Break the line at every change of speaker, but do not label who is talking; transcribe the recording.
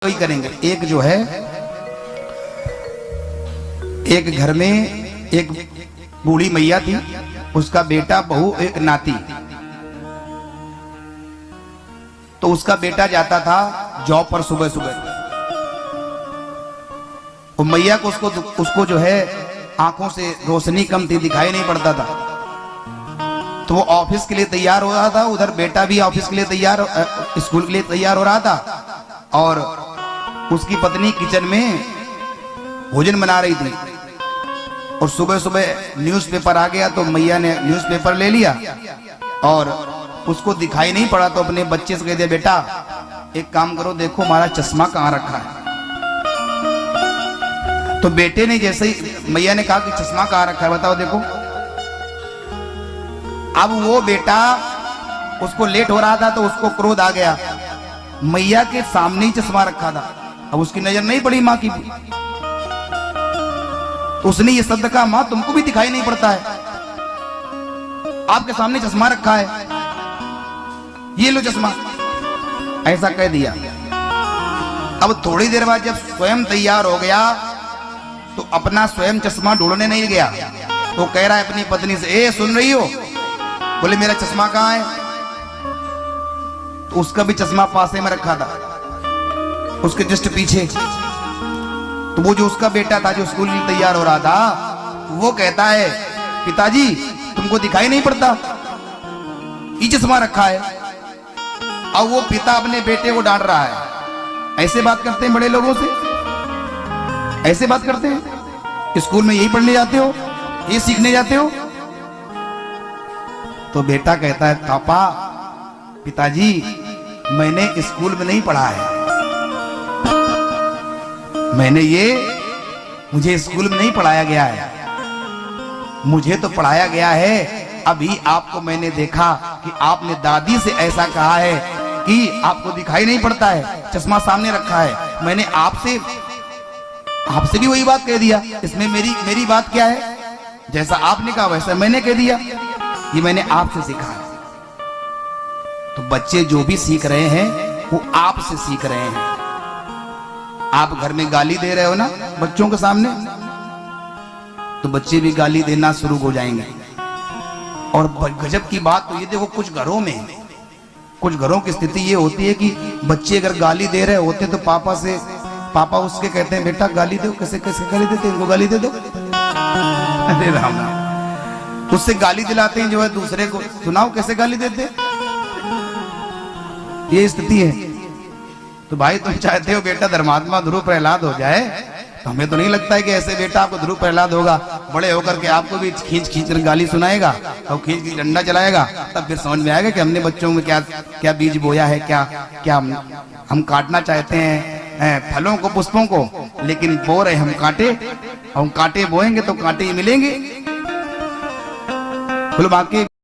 वही करेंगे। एक जो है, एक घर में एक बूढ़ी मैया थी, उसका बेटा, बहू, एक नाती। तो उसका बेटा जाता था जॉब पर सुबह सुबह। वो मैया को उसको जो है आंखों से रोशनी कम थी, दिखाई नहीं पड़ता था। तो वो ऑफिस के लिए तैयार हो रहा था, उधर बेटा भी ऑफिस के लिए तैयार, स्कूल के लिए तैयार हो रहा था, और उसकी पत्नी किचन में भोजन बना रही थी। और सुबह सुबह न्यूज़पेपर आ गया, तो मैया ने न्यूज़पेपर ले लिया और उसको दिखाई नहीं पड़ा, तो अपने बच्चे से कह दिया, बेटा एक काम करो, देखो हमारा चश्मा कहाँ रखा है। तो बेटे ने जैसे ही मैया ने कहा कि चश्मा कहाँ रखा है, बताओ देखो। अब वो बेटा, उसको लेट हो रहा था तो उसको क्रोध आ गया, मैया के सामने ही चश्मा रखा था। अब उसकी नजर नहीं पड़ी मां की, तो उसने ये शब्द कहा, मां तुमको भी दिखाई नहीं पड़ता है, आपके सामने चश्मा रखा है, ये लो चश्मा, ऐसा कह दिया। अब थोड़ी देर बाद जब स्वयं तैयार हो गया तो अपना स्वयं चश्मा ढूंढने नहीं गया, तो कह रहा है अपनी पत्नी से, ए सुन रही हो, बोले मेरा चश्मा कहाँ है। तो उसका भी चश्मा पासे में रखा था, उसके जस्ट पीछे। तो वो जो उसका बेटा था जो स्कूल के लिए तैयार हो रहा था, वो कहता है, पिताजी तुमको दिखाई नहीं पड़ता, ये चश्मा रखा है। अब वो पिता अपने बेटे को डांट रहा है। ऐसे बात करते हैं बड़े लोगों से, ऐसे बात करते हैं। स्कूल में यही पढ़ने जाते हो, ये सीखने जाते हो। तो बेटा कहता है, पापा, पिताजी मैंने स्कूल में नहीं पढ़ा है, मुझे स्कूल में नहीं पढ़ाया गया है, मुझे तो पढ़ाया गया है, अभी आपको मैंने देखा कि आपने दादी से ऐसा कहा है कि आपको दिखाई नहीं पड़ता है, चश्मा सामने रखा है। मैंने आपसे भी वही बात कह दिया, इसमें मेरी बात क्या है, जैसा आपने कहा वैसा मैंने कह दिया, ये मैंने आपसे सीखा है। तो बच्चे जो भी सीख रहे हैं वो आपसे सीख रहे हैं। आप घर में गाली दे रहे हो ना बच्चों के सामने, तो बच्चे भी गाली देना शुरू हो जाएंगे। और गजब की बात तो ये देखो, कुछ घरों की स्थिति ये होती है कि बच्चे अगर गाली दे रहे होते तो पापा उसके कहते हैं, बेटा गाली दो, कैसे गाली देते, इनको गाली दे दो। अरे राम राम, उससे गाली दिलाते हैं जो है दूसरे को, सुनाओ कैसे गाली देते, ये स्थिति है। तो भाई तुम चाहते हो बेटा धर्मात्मा ध्रुव प्रहलाद हो जाए, तो हमें तो नहीं लगता है कि ऐसे बेटा आपको ध्रुव प्रहलाद होगा। बड़े होकर के आपको भी खींच कर गाली सुनाएगा और खींच खींच डंडा चलाएगा, तब फिर समझ में आएगा कि हमने बच्चों में क्या बीज बोया है, क्या हम काटना चाहते हैं फलों को, पुष्पों को, लेकिन बो रहे हम कांटे, हम कांटे बोएंगे तो कांटे ही मिलेंगे। बोलो बाकी